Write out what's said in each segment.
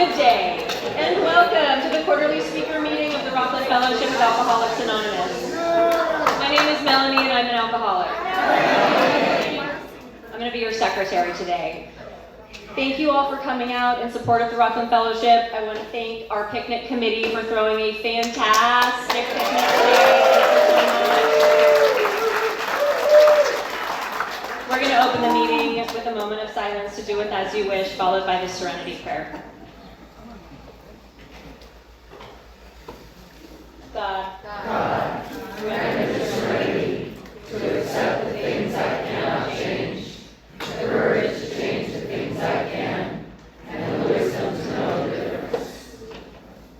Good day, and welcome to the quarterly speaker meeting of the Rockland Fellowship of Alcoholics Anonymous. My name is Melanie, and I'm an alcoholic. I'm going to be your secretary today. Thank you all for coming out in support of the Rockland Fellowship. I want to thank our picnic committee for throwing a fantastic picnic today. We're going to open the meeting with a moment of silence to do with as you wish, followed by the serenity prayer. God, grant me the serenity to accept the things I cannot change, the courage to change the things I can, and the wisdom to know the difference.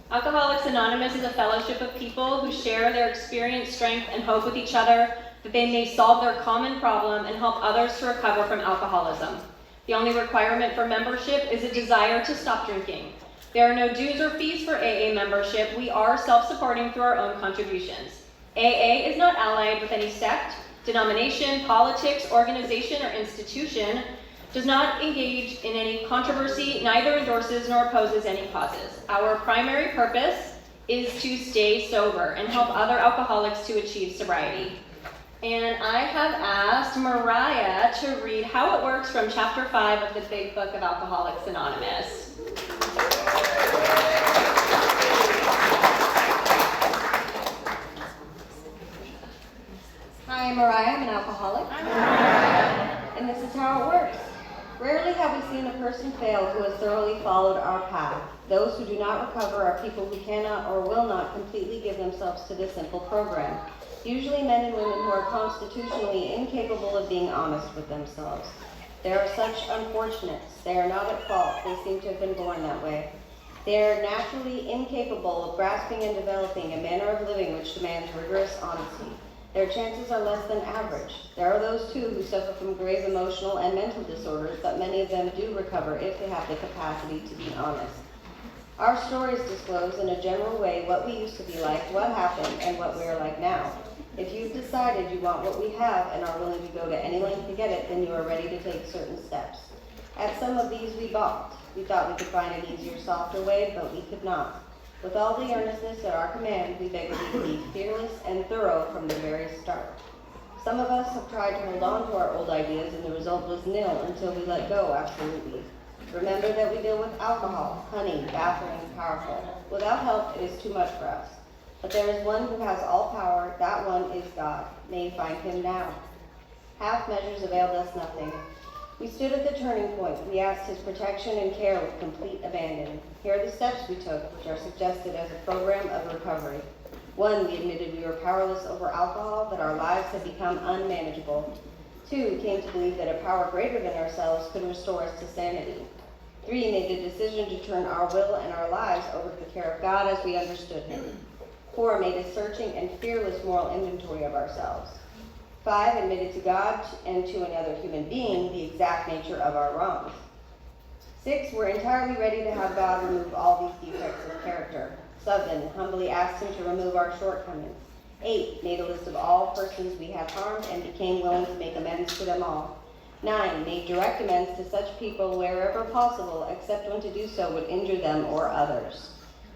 Alcoholics Anonymous is a fellowship of people who share their experience, strength, and hope with each other that they may solve their common problem and help others to recover from alcoholism. The only requirement for membership is a desire to stop drinking. There are no dues or fees for AA membership. We are self-supporting through our own contributions. AA is not allied with any sect, denomination, politics, organization, or institution, does not engage in any controversy, neither endorses nor opposes any causes. Our primary purpose is to stay sober and help other alcoholics to achieve sobriety. And I have asked Mariah to read how it works from chapter 5 of the Big Book of Alcoholics Anonymous. Hi, I'm Mariah. I'm an alcoholic. I'm Mariah. And this is how it works. Rarely have we seen a person fail who has thoroughly followed our path. Those who do not recover are people who cannot or will not completely give themselves to this simple program. Usually men and women who are constitutionally incapable of being honest with themselves. They are such unfortunates. They are not at fault. They seem to have been born that way. They are naturally incapable of grasping and developing a manner of living which demands rigorous honesty. Their chances are less than average. There are those, too, who suffer from grave emotional and mental disorders, but many of them do recover if they have the capacity to be honest. Our stories disclose in a general way what we used to be like, what happened, and what we are like now. If you've decided you want what we have and are willing to go to any length to get it, then you are ready to take certain steps. At some of these we balked. We thought we could find an easier, softer way, but we could not. With all the earnestness at our command, we beg of you to be fearless and thorough from the very start. Some of us have tried to hold on to our old ideas, and the result was nil until we let go absolutely. Remember that we deal with alcohol, honey, baffling, powerful. Without help, it is too much for us. But there is one who has all power. That one is God. May you find him now. Half measures availed us nothing. We stood at the turning point. We asked his protection and care with complete abandon. Here are the steps we took, which are suggested as a program of recovery. 1, we admitted we were powerless over alcohol, that our lives had become unmanageable. 2, we came to believe that a power greater than ourselves could restore us to sanity. 3, made the decision to turn our will and our lives over to the care of God as we understood him. 4, made a searching and fearless moral inventory of ourselves. 5, admitted to God and to another human being the exact nature of our wrongs. 6, we're entirely ready to have God remove all these defects of character. 7, humbly asked him to remove our shortcomings. 8, made a list of all persons we have harmed and became willing to make amends to them all. 9, made direct amends to such people wherever possible, except when to do so would injure them or others.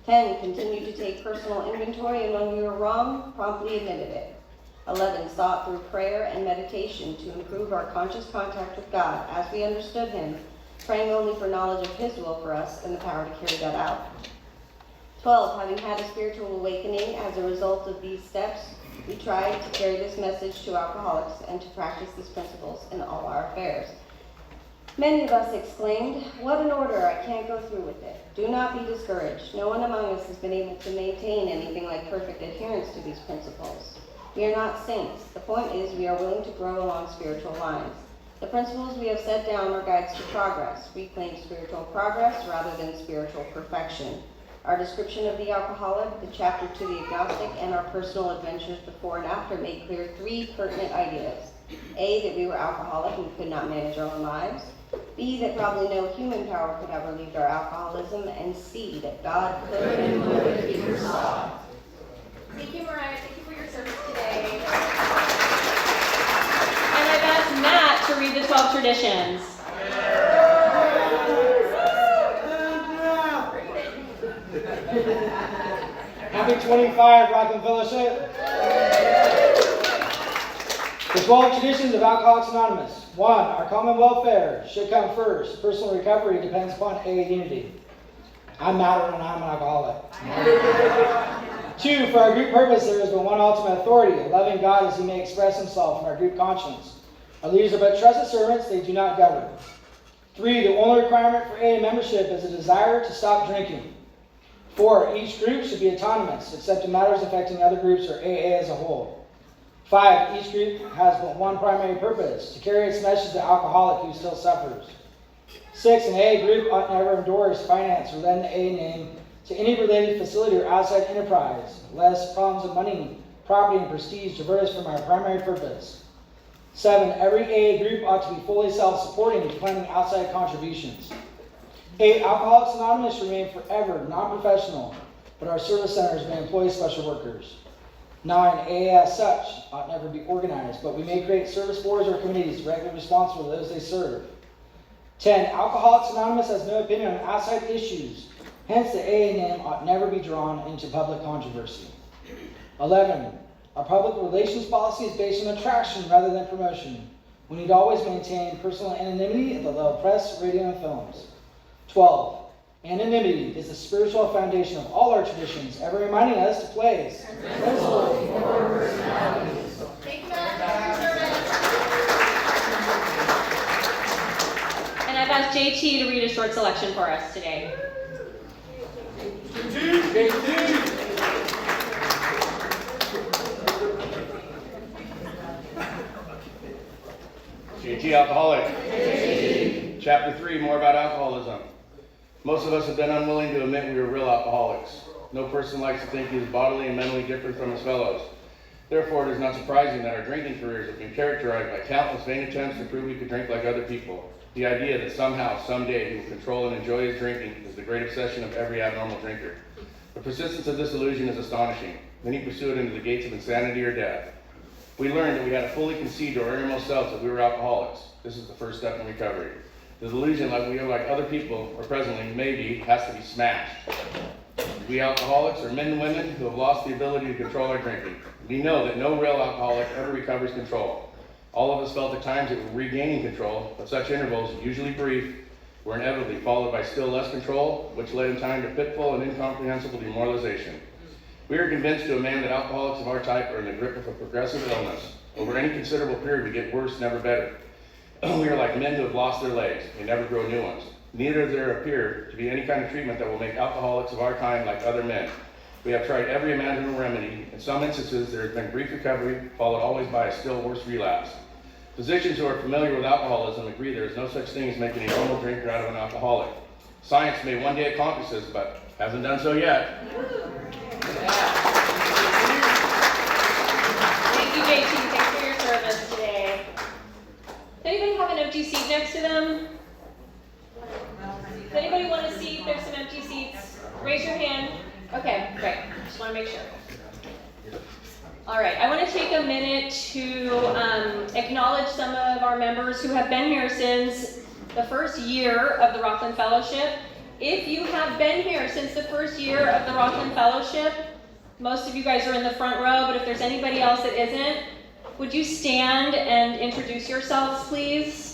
10, continued to take personal inventory, and when we were wrong, promptly admitted it. 11, sought through prayer and meditation to improve our conscious contact with God as we understood him, praying only for knowledge of his will for us and the power to carry that out. 12, having had a spiritual awakening as a result of these steps, we tried to carry this message to alcoholics and to practice these principles in all our affairs. Many of us exclaimed, "What an order, I can't go through with it." Do not be discouraged. No one among us has been able to maintain anything like perfect adherence to these principles. We are not saints. The point is we are willing to grow along spiritual lines. The principles we have set down are guides to progress. We claim spiritual progress rather than spiritual perfection. Our description of the alcoholic, the chapter to the agnostic, and our personal adventures before and after made clear 3 pertinent ideas. A, that we were alcoholic and could not manage our own lives. B, that probably no human power could have relieved our alcoholism. And C, that God could and would be resolved. Thank you, Mariah. Thank you for your service today. And I've asked Matt to read the 12 traditions. Happy 25, Rockland Fellowship. The 12 traditions of Alcoholics Anonymous. 1, our common welfare should come first. Personal recovery depends upon AA unity. I'm madder when I'm an alcoholic. 2, for our group purpose, there is but one ultimate authority, a loving God as he may express himself in our group conscience. Our leaders are but trusted servants, they do not govern. 3, the only requirement for AA membership is a desire to stop drinking. 4, each group should be autonomous, except in matters affecting other groups or AA as a whole. 5, each group has but one primary purpose, to carry its message to the alcoholic who still suffers. 6, an AA group ought never endorse, finance, or lend the AA name to any related facility or outside enterprise, lest problems of money, property, and prestige divert us from our primary purpose. 7, every AA group ought to be fully self-supporting, declining outside contributions. 8, Alcoholics Anonymous remain forever non-professional, but our service centers may employ special workers. 9, AA as such ought never be organized, but we may create service boards or committees directly responsible to those they serve. 10, Alcoholics Anonymous has no opinion on outside issues, hence the AA name ought never be drawn into public controversy. 11, our public relations policy is based on attraction rather than promotion. We need to always maintain personal anonymity at the level of press, radio, and films. 12, anonymity is the spiritual foundation of all our traditions, ever reminding us to place principles before personalities. And I've asked JT to read a short selection for us today. JT Alcoholic. Chapter 3, more about alcoholism. Most of us have been unwilling to admit we are real alcoholics. No person likes to think he is bodily and mentally different from his fellows. Therefore, it is not surprising that our drinking careers have been characterized by countless vain attempts to prove we could drink like other people. The idea that somehow, someday, he will control and enjoy his drinking is the great obsession of every abnormal drinker. The persistence of this illusion is astonishing. Many pursue it into the gates of insanity or death. We learned that we had to fully concede to our innermost selves that we were alcoholics. This is the first step in recovery. The delusion like we are like other people, or presently maybe, has to be smashed. We alcoholics are men and women who have lost the ability to control our drinking. We know that no real alcoholic ever recovers control. All of us felt at times that we were regaining control, but such intervals, usually brief, were inevitably followed by still less control, which led in time to pitfall and incomprehensible demoralization. We are convinced to a man that alcoholics of our type are in the grip of a progressive illness. Over any considerable period, we get worse, never better. We are like men who have lost their legs. They never grow new ones. Neither does there appear to be any kind of treatment that will make alcoholics of our kind like other men. We have tried every imaginable remedy. In some instances, there has been brief recovery, followed always by a still worse relapse. Physicians who are familiar with alcoholism agree there is no such thing as making a normal drinker out of an alcoholic. Science may one day accomplish this, but hasn't done so yet. Thank you, JT. Thanks for your service today. Does anybody have an empty seat next to them? Does anybody want to see if there's some empty seats? Raise your hand. Okay, great. Just want to make sure. All right, I want to take a minute to acknowledge some of our members who have been here since the first year of the Rockland Fellowship. If you have been here since the first year of the Rockland Fellowship, most of you guys are in the front row, but if there's anybody else that isn't, would you stand and introduce yourselves, please?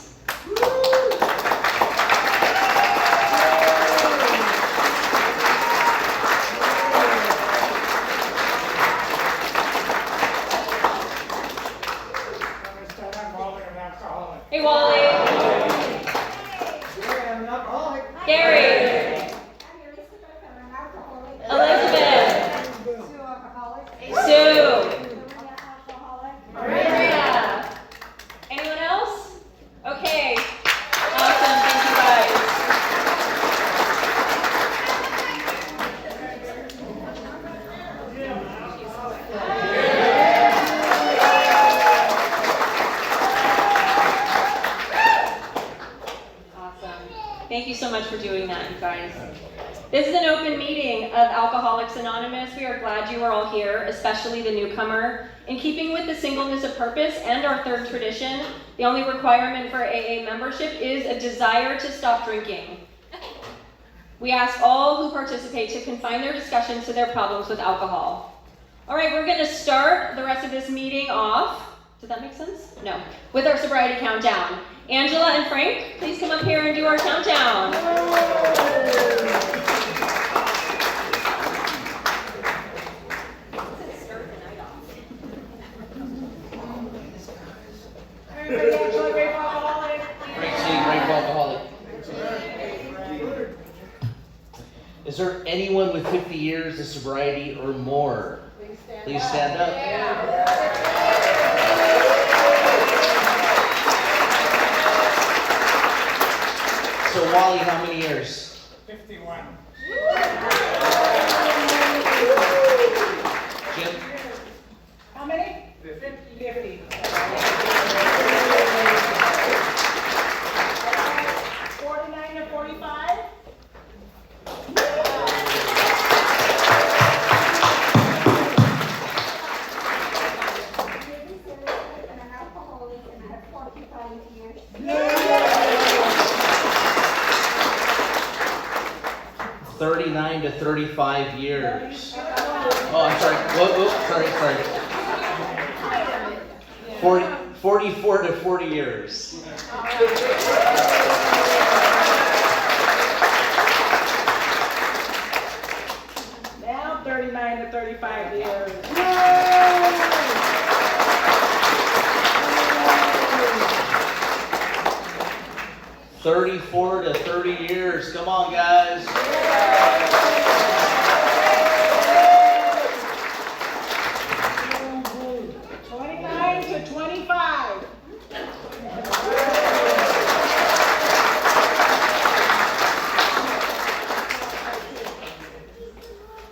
Hey, Wally. Gary. Elizabeth. Sue. Maria. Anyone else? Okay. Awesome. Thank you guys. Thank you so much for doing that, you guys. This is an open meeting of Alcoholics Anonymous. We are glad you are all here, especially the newcomer. In keeping with the singleness of purpose and our third tradition, the only requirement for AA membership is a desire to stop drinking. We ask all who participate to confine their discussions to their problems with alcohol. All right, we're going to start the rest of this meeting off. Does that make sense? No. With our sobriety countdown. Angela and Frank, please come up here and do our countdown. Everybody actually great alcoholic. Great seeing great alcoholic. Is there anyone with 50 years of sobriety or more? Please stand up. So Wally, how many years? 51. Jim? How many? 50. 49 to 45? Yeah. 39 to 35 years. Oh, I'm sorry. Sorry. 44 to 40 years. Now 39 to 35 years. 34 to 30 years. Come on, guys. 29 to 25.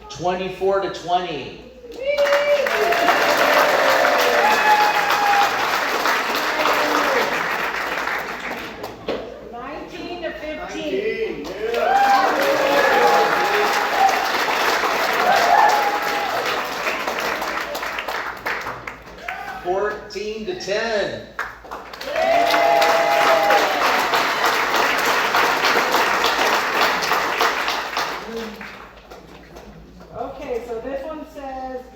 24 to 20. 19 to 15. 14 to 10.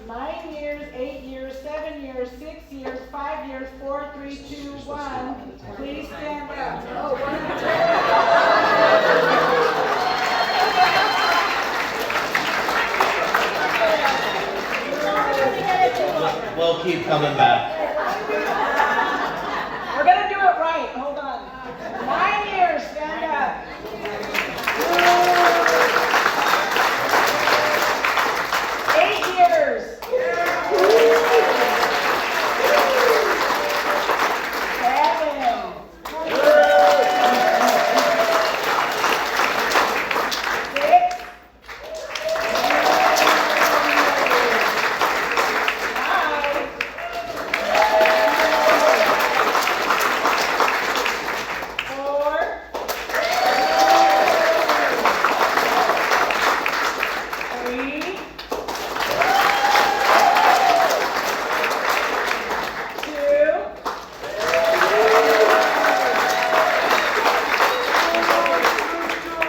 9 years, 8 years, 7 years, 6 years, 5 years, 4, 3, 2, 1. Please stand up. We'll keep coming back. We're going to do it right. Hold on. 9 years, stand up. 8 years.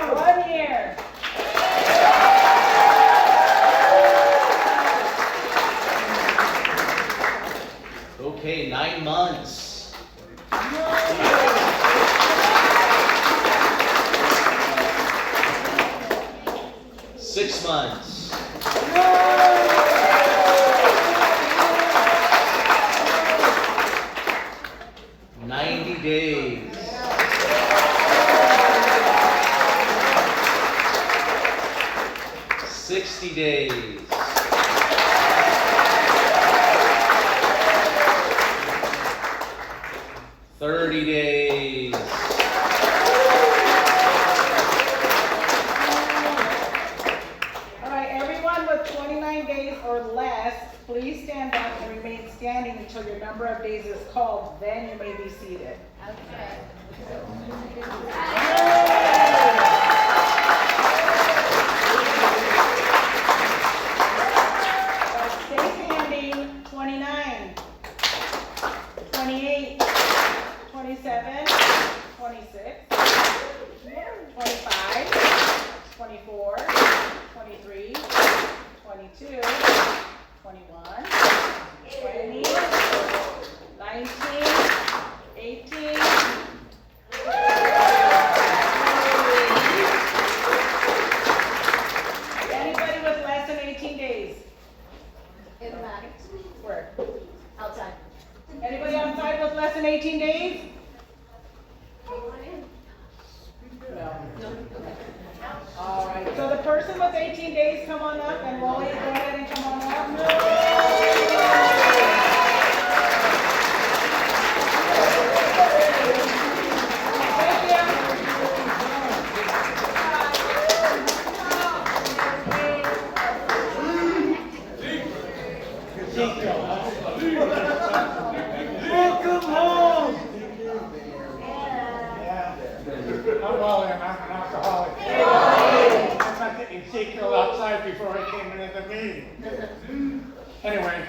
1 year. Okay, 9 months. 6 months. 90 days. 60 days. 30 days. All right, everyone with 29 days or less, please stand up and remain standing until your number of days is called. Then you may be seated. Stay standing. 29, 28, 27, 26, 25, 26, 24, 23, 22, 21, 20, 19, 18. Anybody with less than 18 days? In the back, Where? outside. Anybody outside with less than 18 days? No. All right, so the person with 18 days, come on up, and Wally, go ahead and come on Welcome home! I'm Wally, I'm an alcoholic. I met Ezekiel outside before I came into the meeting. Anyway,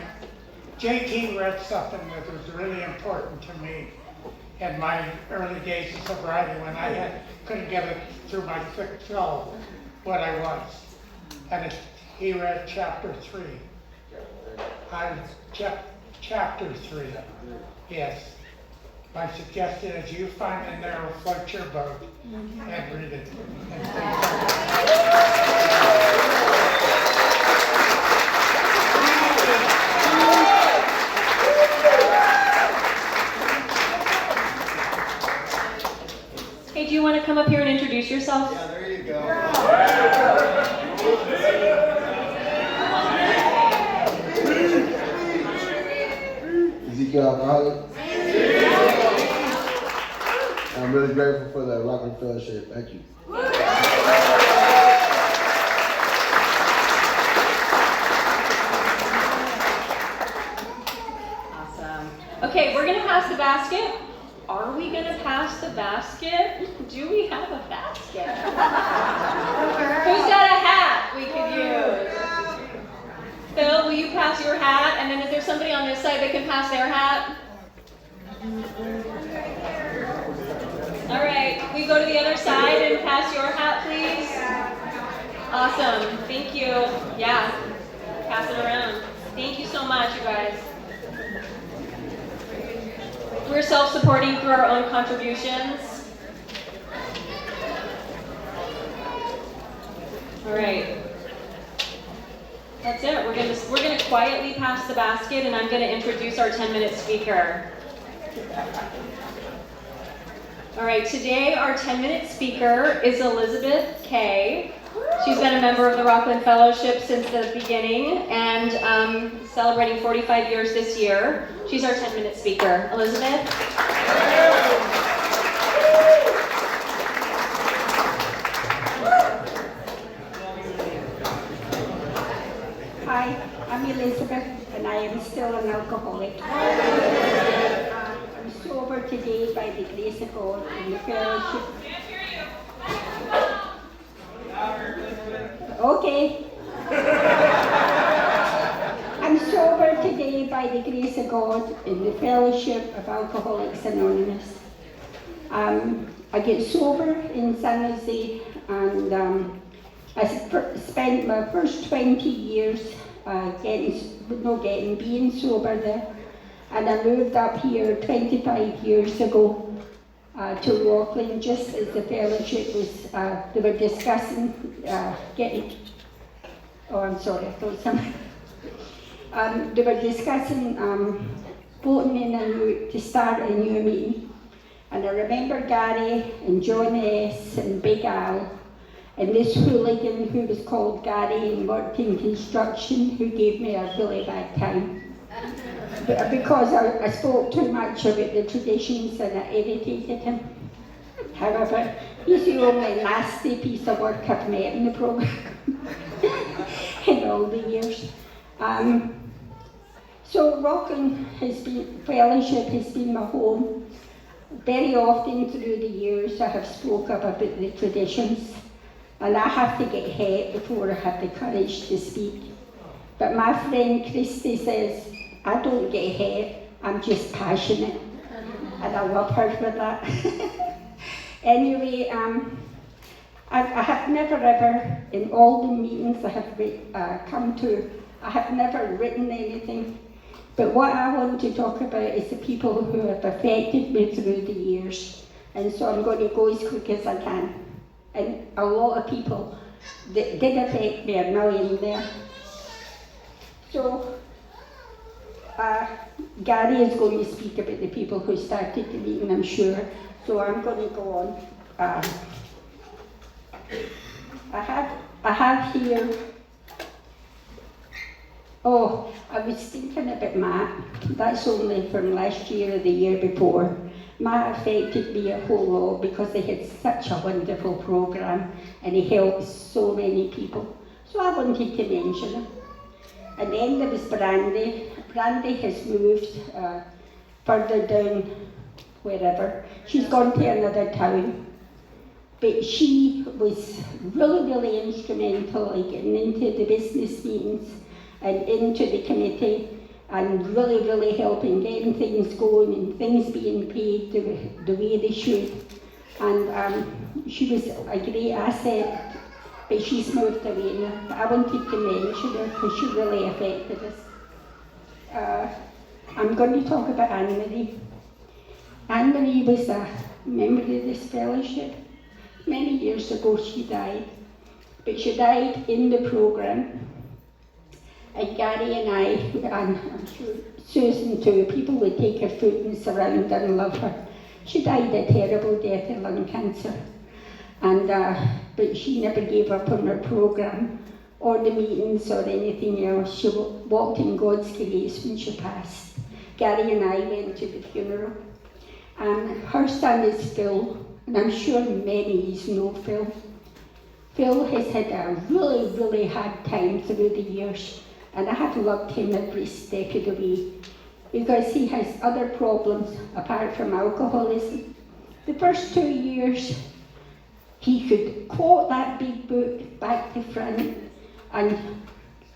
JT read something that was really important to me in my early days of sobriety when I couldn't get it through my thick skull what I was. And he read chapter 3. Chapter 3, yes. My suggestion is you find in there or float your boat and read it. Hey, do you want to come up here and introduce yourself? Yeah, there you go. Ezekiel Alcoholic. I'm really grateful for the Rockland Fellowship. Thank you. Awesome. Okay, we're gonna pass the basket. Are we gonna pass the basket? Do we have a basket? Who's got a hat we could use? Phil, will you pass your hat? And then is there somebody on this side that can pass their hat? All right, we go to the other side and pass your hat, please. Awesome, thank you. Yeah, pass it around. Thank you so much, you guys. We're self-supporting through our own contributions. All right. That's it. We're gonna quietly pass the basket, and I'm gonna introduce our 10-minute speaker. All right, today our 10-minute speaker is Elizabeth Kay. She's been a member of the Rockland Fellowship since the beginning and celebrating 45 years this year. She's our 10-minute speaker. Elizabeth? Hi, I'm Elizabeth, and I am still an alcoholic. I'm sober today by the grace of God and the fellowship. Okay. I'm sober today by the grace of God in the fellowship of Alcoholics Anonymous. I get sober in San Jose, and I spent my first 20 years being sober there, and I moved up here 25 years ago to Rockland just as the fellowship was, they were discussing they were discussing voting to start a new meeting. And I remember Gary and John S. and Big Al and this hooligan who was called Gary and worked in construction, who gave me a really bad time. Because I spoke too much about the traditions and I irritated him. However, he's the only nasty piece of work I've met in the program in all the years. So Rockland Fellowship has been my home. Very often through the years I have spoke up about the traditions, and I have to get hate before I have the courage to speak. But my friend Christy says, I don't get hate, I'm just passionate. And I love her for that. Anyway, I have have never ever, in all the meetings I have come to, I have never written anything. But what I want to talk about is the people who have affected me through the years. And so I'm going to go as quick as I can. And a lot of people that did affect me are now in there. So, Gary is going to speak about the people who started the meeting, I'm sure. So I'm going to go on. I have here, oh, I was thinking about Matt. That's only from last year or the year before. Matt affected me a whole lot because he had such a wonderful program and he helped so many people. So I wanted to mention him. And then there was Brandy. Brandy has moved further down, wherever. She's gone to another town. But she was really, really instrumental in getting into the business meetings and into the committee and really, really helping getting things going and things being paid the way they should. And she was a great asset, but she's moved away now. But I wanted to mention her because she really affected us. I'm going to talk about Anne-Marie. Anne-Marie was a member of this fellowship. Many years ago she died, but she died in the program. And Gary and I, and I'm sure Susan too, people would take her foot and surround her and love her. She died a terrible death of lung cancer. And, but she never gave up on her program or the meetings or anything else. She walked in God's grace when she passed. Gary and I went to the funeral. And her son is Phil, and I'm sure many of you know Phil. Phil has had a really, really hard time through the years, and I have loved him every step of the way because he has other problems apart from alcoholism. The first 2 years, he could quote that big book back to front and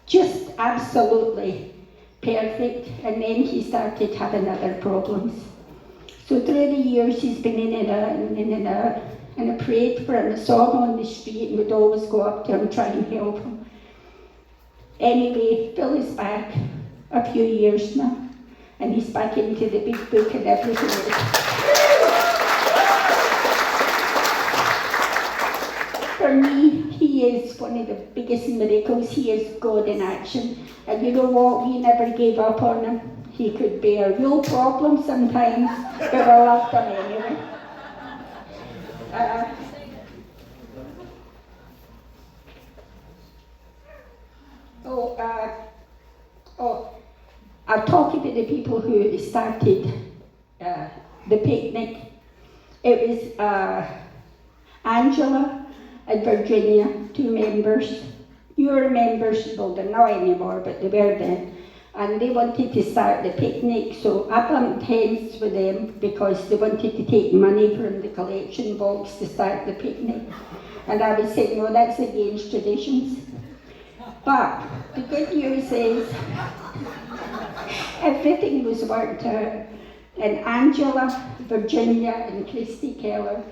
just absolutely perfect, and then he started having other problems. So through the years he's been in and out and in and out, and I prayed for him. I saw him on the street and would always go up to him and try and help him. Anyway, Phil is back a few years now, and he's back into the big book and everything. For me, he is one of the biggest miracles. He is God in action. And you know what? We never gave up on him. He could bear real problems sometimes, but we loved him anyway. I'll talk about the people who started the picnic. It was Angela and Virginia, 2 members. You were members, well they're not anymore, but they were then. And they wanted to start the picnic, so I bumped heads with them because they wanted to take money from the collection box to start the picnic. And I was saying, no, that's against traditions. But the good news is, everything was worked out. And Angela, Virginia, and Christy Keller,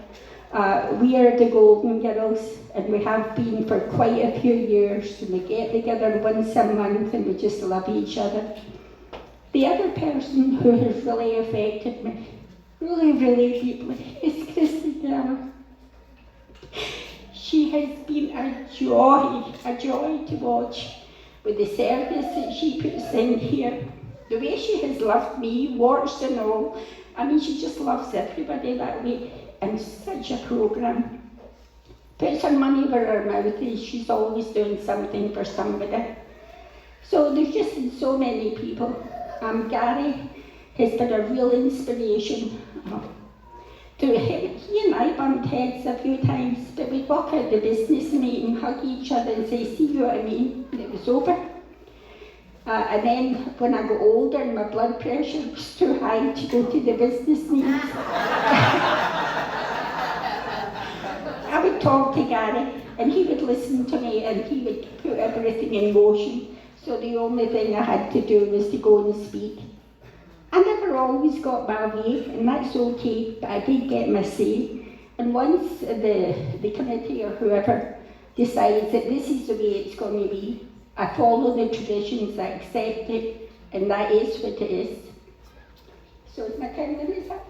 we are the Golden Girls, and we have been for quite a few years, and we get together once a month and we just love each other. The other person who has really affected me, really, really deeply, is Christy Keller. She has been a joy to watch with the service that she puts in here. The way she has loved me, watched and all, I mean, she just loves everybody that way. And such a program. Puts her money where her mouth is. She's always doing something for somebody. So there's just so many people. Gary has been a real inspiration to him. He and I bumped heads a few times, but we'd walk out the business meeting, hug each other and say, see you what I mean? And it was over. And then when I got older and my blood pressure was too high to go to the business meetings, I would talk to Gary and he would listen to me and he would put everything in motion. So the only thing I had to do was to go and speak. I never always got my way, and that's okay, but I did get my say. And once the committee or whoever decides that this is the way it's going to be. I follow the traditions, I accept it, and that is what it is. So is my 10 minutes up?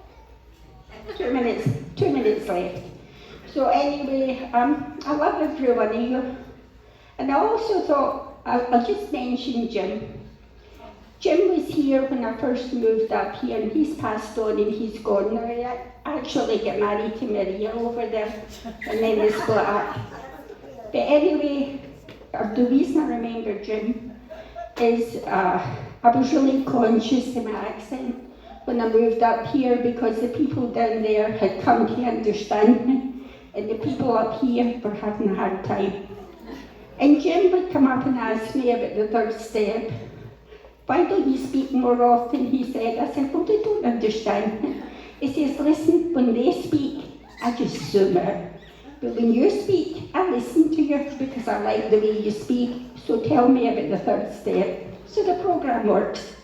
2 minutes left. So anyway, I love every one of you. And I also thought, I'll just mention Jim. Jim was here when I first moved up here, and he's passed on and he's gone now. I actually got married to Maria over there, and then they split up. But anyway, the reason I remember Jim is I was really conscious of my accent when I moved up here, because the people down there had come to understand me, and the people up here were having a hard time. And Jim would come up and ask me about the third step. Why don't you speak more often? He said. I said, well, they don't understand. He says, listen, when they speak, I just zoom out. But when you speak, I listen to you because I like the way you speak. So tell me about the third step. So the program works.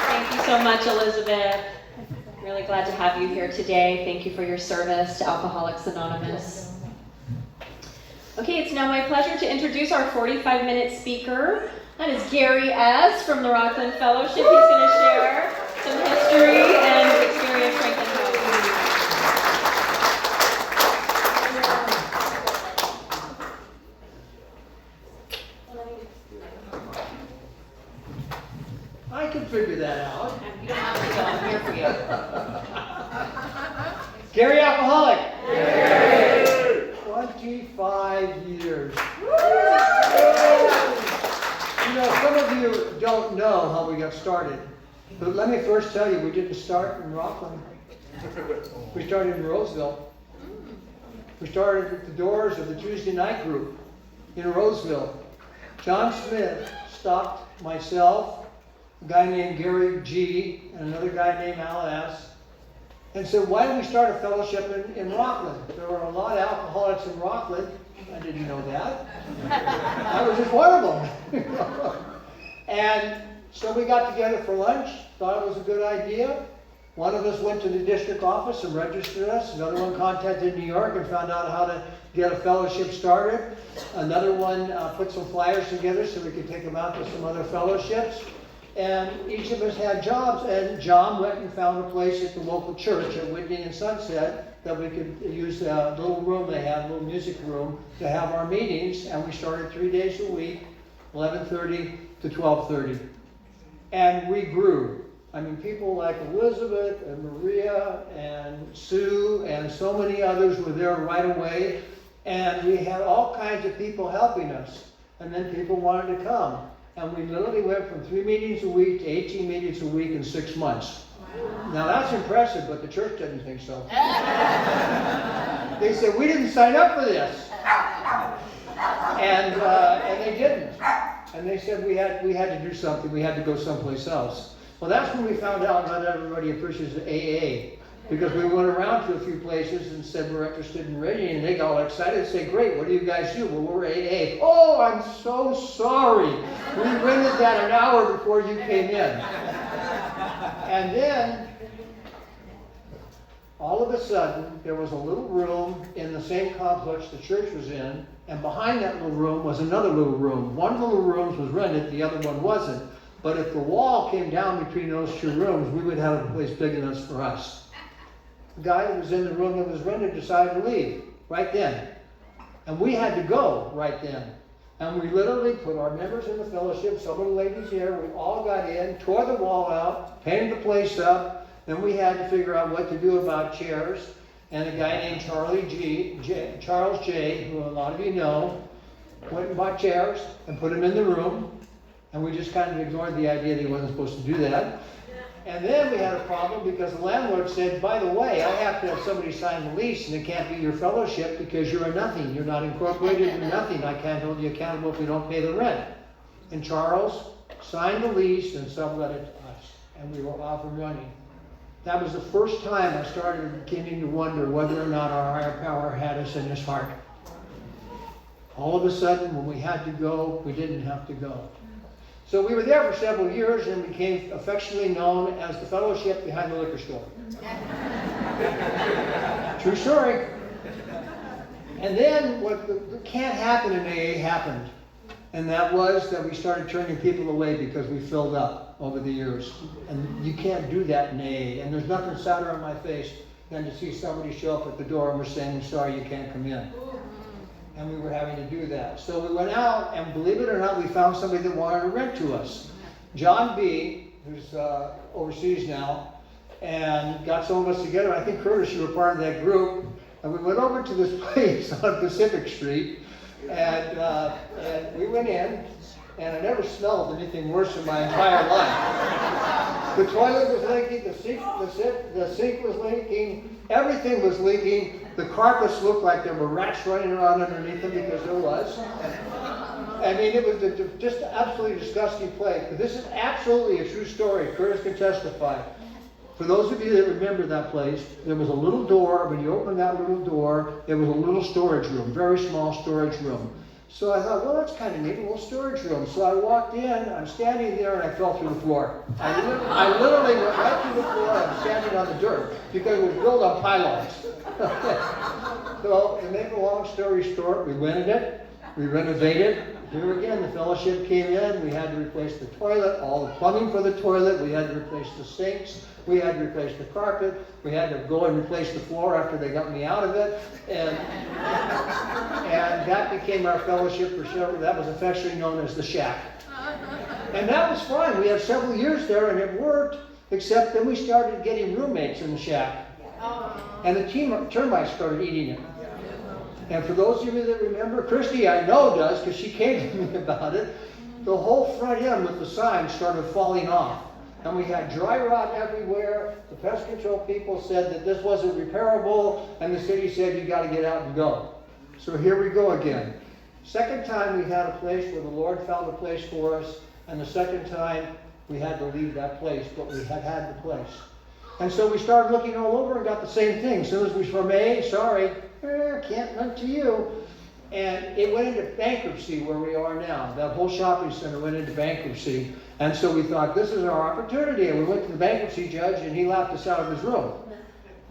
Thank you so much, Elizabeth. Really glad to have you here today. Thank you for your service to Alcoholics Anonymous. Okay, it's now my pleasure to introduce our 45-minute speaker. That is Gary S. from the Rockland Fellowship. He's going to share some history and experience Franklin House. I can figure that out. You don't have to go. I'm here for you. Gary Alcoholic. Yay! 25 years. You know, some of you don't know how we got started. But let me first tell you, we didn't start in Rockland. We started in Roseville. We started at the doors of the Tuesday night group in Roseville. John Smith stopped myself, a guy named Gary G, and another guy named Al S, and said, why don't we start a fellowship in Rockland? There were a lot of alcoholics in Rockland. I didn't know that. I was just one of them. And so we got together for lunch, thought it was a good idea. One of us went to the district office and registered us. Another one contacted New York and found out how to get a fellowship started. Another one put some flyers together so we could take them out to some other fellowships. And each of us had jobs, and John went and found a place at the local church at Whitney and Sunset that we could use a little room they had, a little music room, to have our meetings, and we started 3 days a week, 11:30 to 12:30. And we grew. I mean, people like Elizabeth and Maria and Sue and so many others were there right away, and we had all kinds of people helping us, and then people wanted to come. And we literally went from 3 meetings a week to 18 meetings a week in 6 months. Wow. Now that's impressive, but the church didn't think so. They said, we didn't sign up for this. And they didn't. And they said we had to do something, we had to go someplace else. Well, that's when we found out not everybody appreciates AA. Because we went around to a few places and said we're interested in radio, and they got all excited and said, great, what do you guys do? Well, we're AA. Oh, I'm so sorry. We rented that an hour before you came in. And then, all of a sudden, there was a little room in the same complex the church was in, and behind that little room was another little room. One of the little rooms was rented, the other one wasn't. But if the wall came down between those 2 rooms, we would have a place big enough for us. The guy that was in the room that was rented decided to leave right then. And we had to go right then. And we literally put our members in the fellowship, some of the ladies here, we all got in, tore the wall out, painted the place up. Then we had to figure out what to do about chairs. And a guy named Charles J, who a lot of you know, went and bought chairs and put them in the room. And we just kind of ignored the idea that he wasn't supposed to do that. And then we had a problem because the landlord said, by the way, I have to have somebody sign the lease, and it can't be your fellowship because you're a nothing. You're not incorporated in nothing. I can't hold you accountable if you don't pay the rent. And Charles signed the lease and sublet it to us. And we were off and running. That was the first time I started beginning to wonder whether or not our higher power had us in his heart. All of a sudden, when we had to go, we didn't have to go. So we were there for several years and became affectionately known as the fellowship behind the liquor store. True story. And then what can't happen in AA happened. And that was that we started turning people away because we filled up over the years. And you can't do that in AA. And there's nothing sadder on my face than to see somebody show up at the door and we're saying, sorry, you can't come in. And we were having to do that. So we went out, and believe it or not, we found somebody that wanted to rent to us. John B., who's overseas now, and got some of us together. I think, Curtis, you were part of that group. And we went over to this place on Pacific Street, and we went in, and I never smelled anything worse in my entire life. The toilet was leaking, the sink was leaking, everything was leaking. The carpets looked like there were rats running around underneath them, because there was. I mean, it was just an absolutely disgusting place. But this is absolutely a true story. Curtis can testify. For those of you that remember that place, there was a little door. When you opened that little door, there was a little storage room, very small storage room. So I thought, well, that's kind of neat, a little storage room. So I walked in, I'm standing there, and I fell through the floor. I literally went right through the floor. I'm standing on the dirt because it was built on pylons. So to make a long story short, we rented it, we renovated. Here again, the fellowship came in. We had to replace the toilet, all the plumbing for the toilet. We had to replace the sinks. We had to replace the carpet. We had to go and replace the floor after they got me out of it. And that became our fellowship for several. That was affectionately known as the Shack. And that was fine. We had several years there, and it worked. Except then we started getting roommates in the Shack. And the termites started eating it. And for those of you that remember, Christy I know does, because she came to me about it, the whole front end with the sign started falling off. And we had dry rot everywhere. The pest control people said that this wasn't repairable, and the city said, you got to get out and go. So here we go again. Second time we had a place where the Lord found a place for us, and the second time we had to leave that place, but we had the place. And so we started looking all over and got the same thing. As soon as we from A, sorry, can't rent to you. And it went into bankruptcy where we are now. That whole shopping center went into bankruptcy. And so we thought, this is our opportunity. And we went to the bankruptcy judge, and he laughed us out of his room.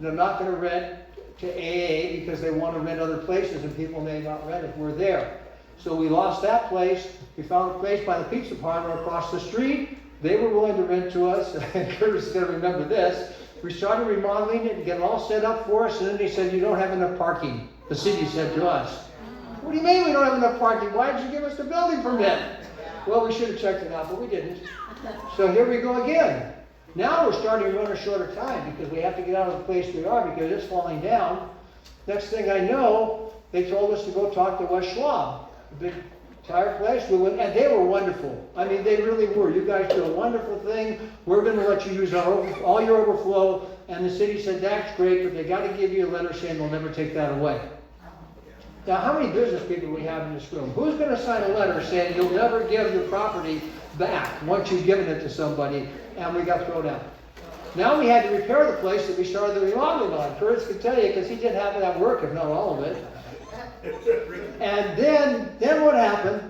They're not going to rent to AA because they want to rent other places, and people may not rent if we're there. So we lost that place. We found a place by the pizza parlor across the street. They were willing to rent to us. And Curtis is going to remember this. We started remodeling it and getting all set up for us, and then they said, you don't have enough parking. The city said to us, what do you mean we don't have enough parking? Why did you give us the building permit? Well, we should have checked it out, but we didn't. So here we go again. Now we're starting to run a shorter time because we have to get out of the place we are because it's falling down. Next thing I know, they told us to go talk to West Schwab, the big tire place. We went, and they were wonderful. I mean, they really were. You guys do a wonderful thing. We're going to let you use all your overflow. And the city said, that's great, but they got to give you a letter saying they'll never take that away. Now, how many business people do we have in this room? Who's going to sign a letter saying you'll never give your property back once you've given it to somebody, and we got thrown out? Now we had to repair the place that we started the remodeling on. Curtis could tell you because he did half of that work, if not all of it. And then what happened?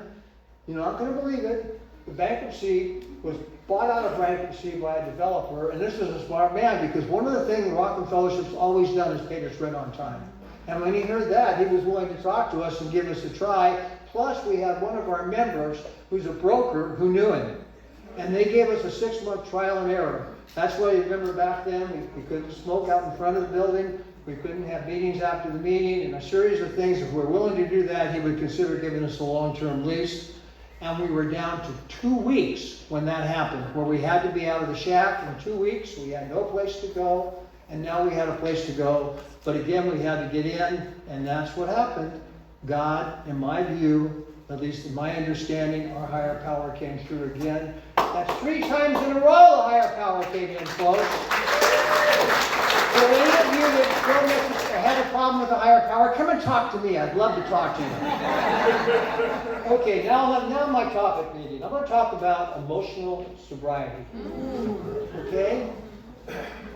You're not going to believe it. The bankruptcy was bought out of bankruptcy by a developer, and this is a smart man because one of the things Rockland Fellowship's always done is paid its rent on time. And when he heard that, he was willing to talk to us and give us a try. Plus, we had one of our members who's a broker who knew him. And they gave us a 6-month trial and error. That's why you remember back then, we couldn't smoke out in front of the building. We couldn't have meetings after the meeting and a series of things. If we're willing to do that, he would consider giving us a long-term lease. And we were down to 2 weeks when that happened, where we had to be out of the shack in 2 weeks. We had no place to go. And now we had a place to go. But again, we had to get in, and that's what happened. God, in my view, at least in my understanding, our higher power came through again. That's 3 times in a row the higher power came in, folks. So any of you that had a problem with the higher power, come and talk to me. I'd love to talk to you. Okay, now my topic meeting. I'm going to talk about emotional sobriety. Okay?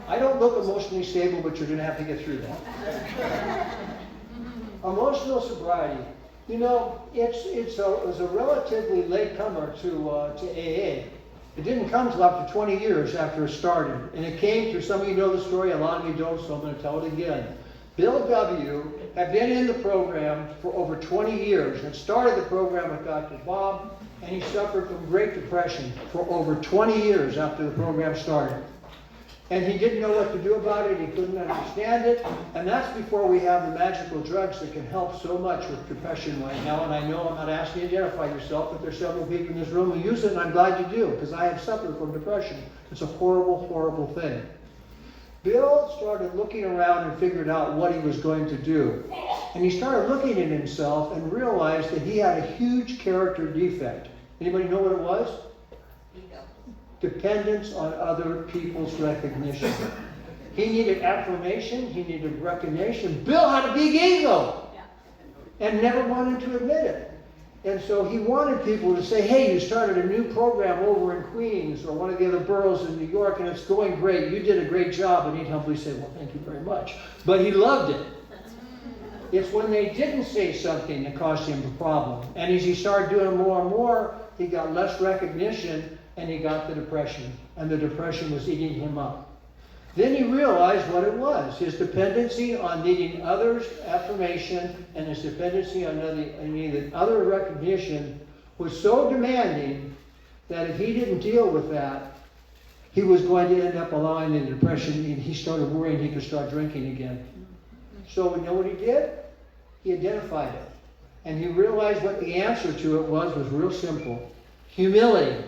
I don't look emotionally stable, but you're going to have to get through that. Emotional sobriety. You know, it was a relatively late comer to AA. It didn't come till after 20 years after it started. And it came through, some of you know the story, a lot of you don't, so I'm going to tell it again. Bill W. had been in the program for over 20 years and started the program with Dr. Bob, and he suffered from Great Depression for over 20 years after the program started. And he didn't know what to do about it, he couldn't understand it, and that's before we have the magical drugs that can help so much with depression right now. And I know I'm not asking you to identify yourself, but there's several people in this room who use it, and I'm glad you do, because I have suffered from depression. It's a horrible, horrible thing. Bill started looking around and figured out what he was going to do. And he started looking at himself and realized that he had a huge character defect. Anybody know what it was? Dependence on other people's recognition. He needed affirmation, he needed recognition. Bill had a big ego and never wanted to admit it. And so he wanted people to say, hey, you started a new program over in Queens or one of the other boroughs in New York and it's going great. You did a great job. And he'd humbly say, well, thank you very much. But he loved it. It's when they didn't say something that caused him a problem. And as he started doing more and more, he got less recognition and he got the depression. And the depression was eating him up. Then he realized what it was. His dependency on needing others' affirmation and his dependency on needing other recognition was so demanding that if he didn't deal with that, he was going to end up allowing the depression, and he started worrying he could start drinking again. So you know what he did? He identified it. And he realized what the answer to it was real simple. Humility.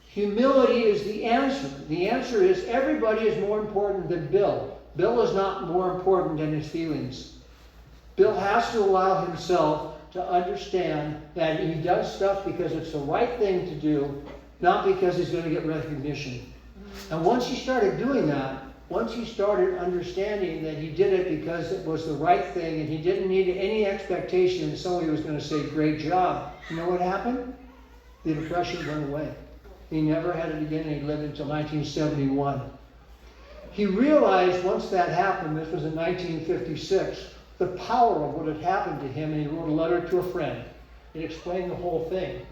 Humility is the answer. The answer is everybody is more important than Bill. Bill is not more important than his feelings. Bill has to allow himself to understand that he does stuff because it's the right thing to do, not because he's going to get recognition. And once he started doing that, once he started understanding that he did it because it was the right thing and he didn't need any expectation that somebody was going to say, great job, you know what happened? The depression went away. He never had it again, and he lived until 1971. He realized once that happened, this was in 1956, the power of what had happened to him, and he wrote a letter to a friend. It explained the whole thing.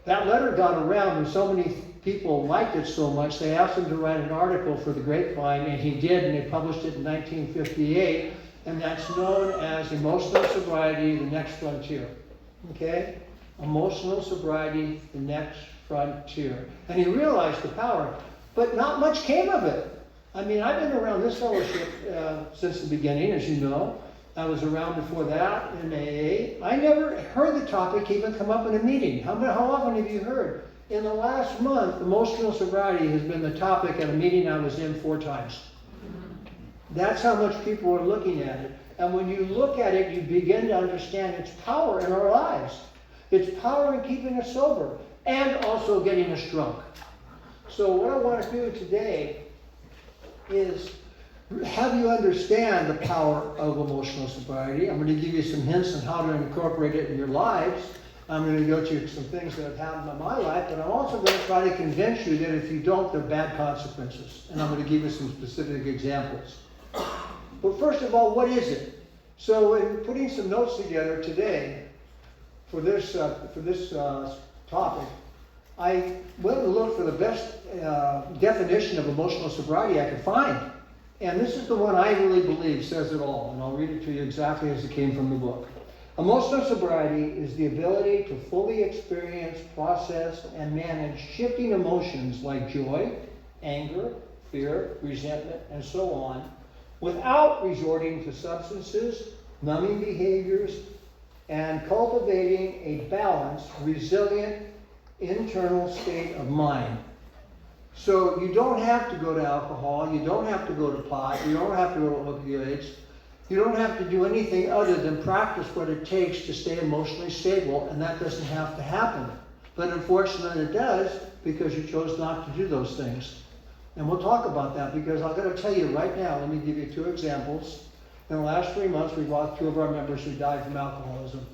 That letter got around, and so many people liked it so much, they asked him to write an article for the Grapevine, and he did, and they published it in 1958, and that's known as Emotional Sobriety, the Next Frontier. Okay? Emotional Sobriety, the Next Frontier. And he realized the power, but not much came of it. I mean, I've been around this fellowship since the beginning, as you know. I was around before that in AA. I never heard the topic even come up in a meeting. How often have you heard? In the last month, emotional sobriety has been the topic at a meeting I was in 4 times. That's how much people are looking at it. And when you look at it, you begin to understand its power in our lives. Its power in keeping us sober. And also getting us drunk. So what I want to do today is have you understand the power of emotional sobriety. I'm going to give you some hints on how to incorporate it in your lives. I'm going to go to some things that have happened in my life, but I'm also going to try to convince you that if you don't, there are bad consequences. And I'm going to give you some specific examples. But first of all, what is it? So in putting some notes together today for this topic, I went and looked for the best definition of emotional sobriety I could find. And this is the one I really believe says it all. And I'll read it to you exactly as it came from the book. Emotional sobriety is the ability to fully experience, process, and manage shifting emotions like joy, anger, fear, resentment, and so on, without resorting to substances, numbing behaviors, and cultivating a balanced, resilient, internal state of mind. So you don't have to go to alcohol, you don't have to go to pot, you don't have to go to opioids, you don't have to do anything other than practice what it takes to stay emotionally stable, and that doesn't have to happen. But unfortunately it does, because you chose not to do those things. And we'll talk about that, because I'm going to tell you right now, let me give you 2 examples. In the last 3 months, we've lost 2 of our members who died from alcoholism.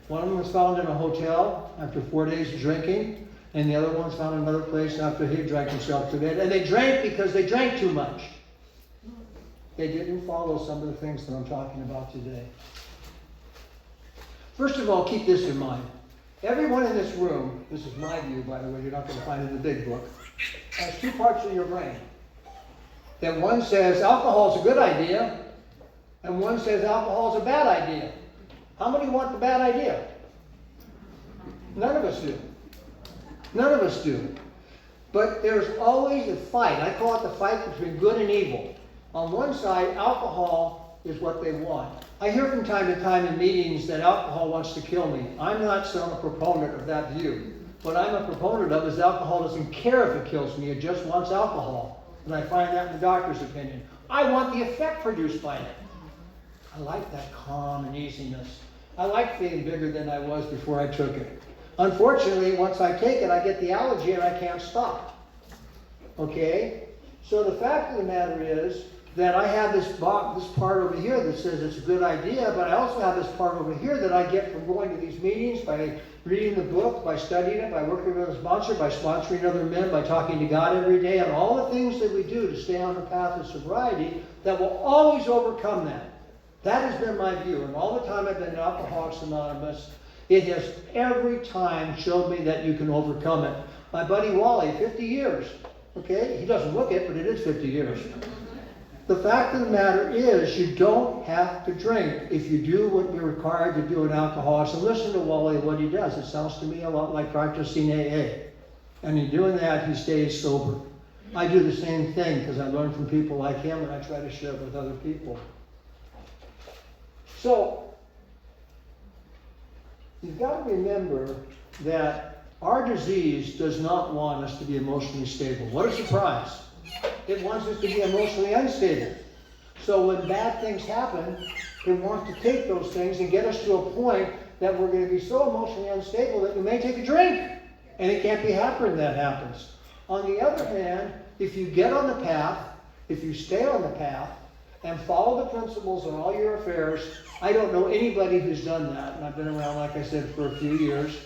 One of them was found in a hotel after 4 days of drinking, and the other one was found in another place after he drank himself to death. And they drank because they drank too much. They didn't follow some of the things that I'm talking about today. First of all, keep this in mind. Everyone in this room, this is my view, by the way, you're not going to find it in the big book, has two parts of your brain. That one says alcohol is a good idea, and one says alcohol is a bad idea. How many want the bad idea? None of us do. None of us do. But there's always a fight. I call it the fight between good and evil. On one side, alcohol is what they want. I hear from time to time in meetings that alcohol wants to kill me. I'm not some proponent of that view. What I'm a proponent of is alcohol doesn't care if it kills me, it just wants alcohol. And I find that in the doctor's opinion. I want the effect produced by it. I like that calm and easiness. I like feeling bigger than I was before I took it. Unfortunately, once I take it, I get the allergy and I can't stop. Okay? So the fact of the matter is that I have this part over here that says it's a good idea, but I also have this part over here that I get from going to these meetings, by reading the book, by studying it, by working with a sponsor, by sponsoring other men, by talking to God every day, and all the things that we do to stay on the path of sobriety that will always overcome that. That has been my view, and all the time I've been in Alcoholics Anonymous, it has every time showed me that you can overcome it. My buddy Wally, 50 years, okay? He doesn't look it, but it is 50 years. The fact of the matter is you don't have to drink if you do what you're required to do in alcoholics. And listen to Wally, what he does. It sounds to me a lot like practicing AA. And in doing that, he stays sober. I do the same thing because I learn from people like him and I try to share it with other people. So, you've got to remember that our disease does not want us to be emotionally stable. What a surprise. It wants us to be emotionally unstable. So when bad things happen, it wants to take those things and get us to a point that we're going to be so emotionally unstable that we may take a drink. And it can't be happy when that happens. On the other hand, if you get on the path, if you stay on the path, and follow the principles in all your affairs, I don't know anybody who's done that, and I've been around, like I said, for a few years,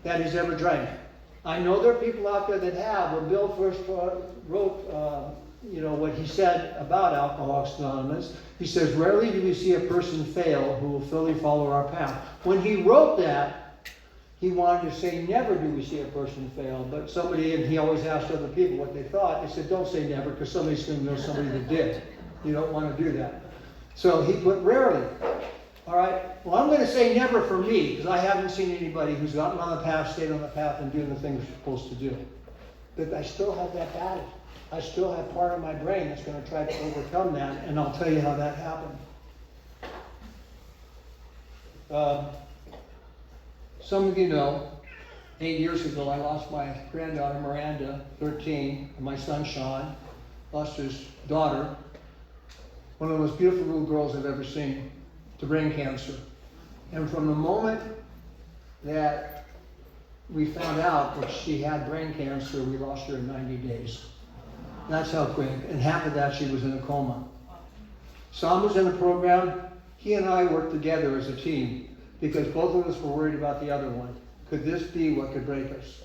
that has ever drank. I know there are people out there that have. When Bill first wrote, what he said about Alcoholics Anonymous, he says, rarely do we see a person fail who will fully follow our path. When he wrote that, he wanted to say, never do we see a person fail. But somebody, and he always asked other people what they thought. He said, don't say never, because somebody's going to know somebody that did. You don't want to do that. So he put rarely. All right? Well, I'm going to say never for me, because I haven't seen anybody who's gotten on the path, stayed on the path, and doing the things they're supposed to do. But I still have that battle. I still have part of my brain that's going to try to overcome that, and I'll tell you how that happened. Some of you know, 8 years ago, I lost my granddaughter, Miranda, 13, and my son, Sean, lost his daughter, one of the most beautiful little girls I've ever seen, to brain cancer. And from the moment that we found out that she had brain cancer, we lost her in 90 days. That's how quick. And half of that, she was in a coma. Sam was in the program. He and I worked together as a team because both of us were worried about the other one. Could this be what could break us?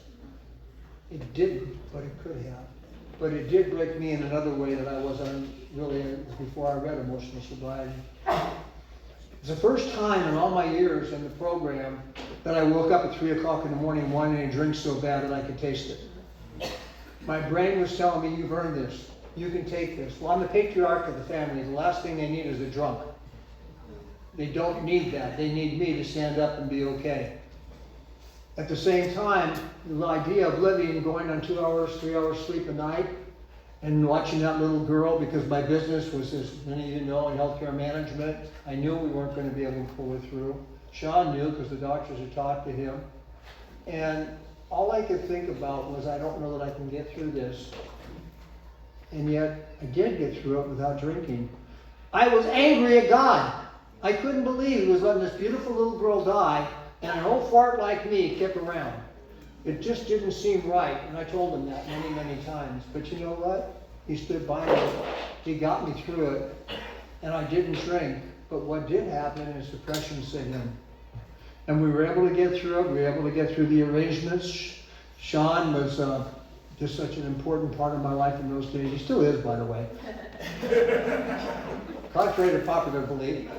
It didn't, but it could have. But it did break me in another way that I wasn't really before I read Emotional Sobriety. It's the first time in all my years in the program that I woke up at 3 o'clock in the morning wanting to drink so bad that I could taste it. My brain was telling me, you've earned this. You can take this. Well, I'm the patriarch of the family. The last thing they need is a drunk. They don't need that. They need me to stand up and be okay. At the same time, the idea of living, going on 2 hours, 3 hours sleep a night, and watching that little girl, because my business was, as many of you know, in healthcare management, I knew we weren't going to be able to pull it through. Sean knew, because the doctors had talked to him. And all I could think about was, I don't know that I can get through this. And yet, I did get through it without drinking. I was angry at God. I couldn't believe he was letting this beautiful little girl die, and an old fart like me kept around. It just didn't seem right, and I told him that many, many times. But you know what? He stood by me. He got me through it, and I didn't drink. But what did happen is depression set in. And we were able to get through it. We were able to get through the arrangements. Sean was just such an important part of my life in those days. He still is, by the way. Contrary to popular belief.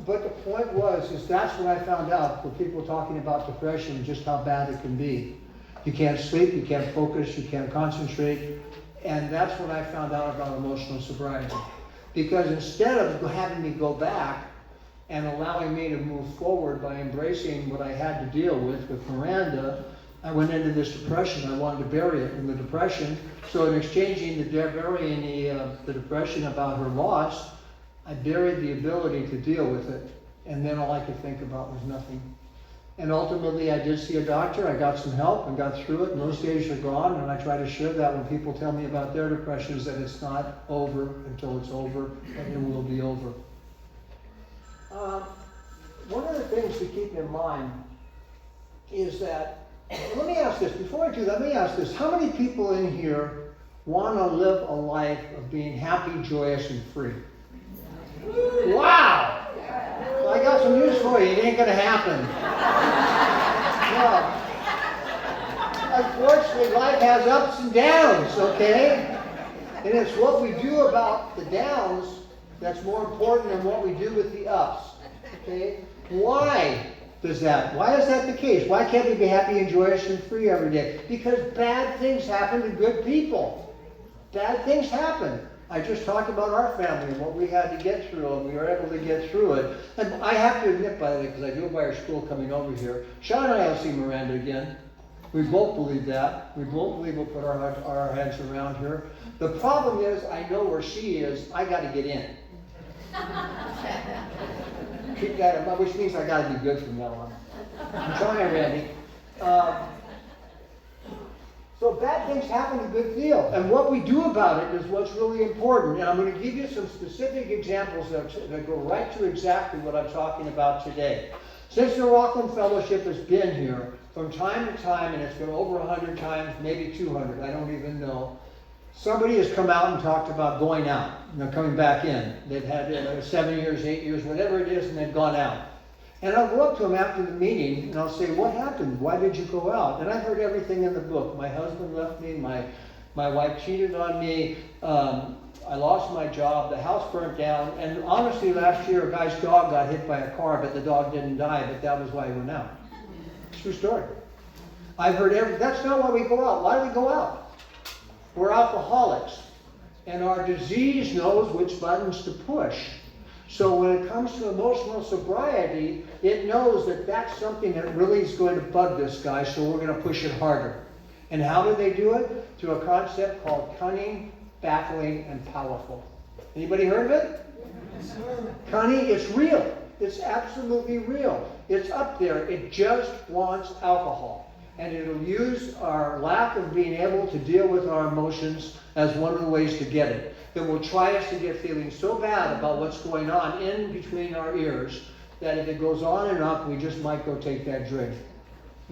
But the point is that's what I found out with people talking about depression, just how bad it can be. You can't sleep, you can't focus, you can't concentrate. And that's what I found out about emotional sobriety. Because instead of having me go back and allowing me to move forward by embracing what I had to deal with Miranda, I went into this depression. I wanted to bury it in the depression. So in exchanging burying the depression about her loss, I buried the ability to deal with it. And then all I could think about was nothing. And ultimately, I did see a doctor. I got some help and got through it. And those days are gone. And I try to share that when people tell me about their depressions, that it's not over until it's over, and it will be over. One of the things to keep in mind is that, let me ask this, before I do that, let me ask this. How many people in here want to live a life of being happy, joyous, and free? Wow! Well, I got some news for you. It ain't going to happen. No. Unfortunately, life has ups and downs, okay? And it's what we do about the downs that's more important than what we do with the ups, okay? Why does that? Why is that the case? Why can't we be happy and joyous and free every day? Because bad things happen to good people. Bad things happen. I just talked about our family and what we had to get through, and we were able to get through it. And I have to admit, by the way, because I do it by our school coming over here, Sean and I will see Miranda again. We both believe that. We both believe we'll put our heads around her. The problem is, I know where she is. I got to get in. Keep that in mind, which means I got to be good from now on. I'm trying, Randy. So bad things happen a good deal. And what we do about it is what's really important. And I'm going to give you some specific examples that go right to exactly what I'm talking about today. Since the Rockland Fellowship has been here, from time to time, and it's been over 100 times, maybe 200, I don't even know, somebody has come out and talked about going out, coming back in. They've had 7 years, 8 years, whatever it is, and they've gone out. And I'll go up to them after the meeting, and I'll say, what happened? Why did you go out? And I've heard everything in the book. My husband left me, my wife cheated on me, I lost my job, the house burnt down, and honestly, last year a guy's dog got hit by a car, but the dog didn't die, but that was why he went out. True story. I've heard that's not why we go out. Why do we go out? We're alcoholics, and our disease knows which buttons to push. So when it comes to emotional sobriety, it knows that that's something that really is going to bug this guy, so we're going to push it harder. And how do they do it? Through a concept called cunning, baffling, and powerful. Anybody heard of it? Yes, sir. Cunning, it's real. It's absolutely real. It's up there. It just wants alcohol. And it'll use our lack of being able to deal with our emotions as one of the ways to get it. It will try us to get feeling so bad about what's going on in between our ears that if it goes on and up, we just might go take that drink.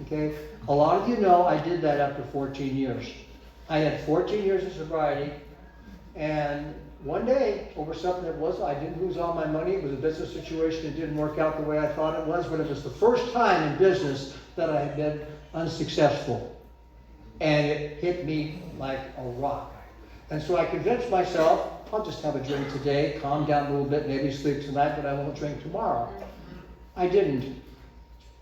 Okay? A lot of you know I did that after 14 years. I had 14 years of sobriety, and one day, over something I didn't lose all my money. It was a business situation that didn't work out the way I thought it was, but it was the first time in business that I had been unsuccessful. And it hit me like a rock. And so I convinced myself, I'll just have a drink today, calm down a little bit, maybe sleep tonight, but I won't drink tomorrow. I didn't.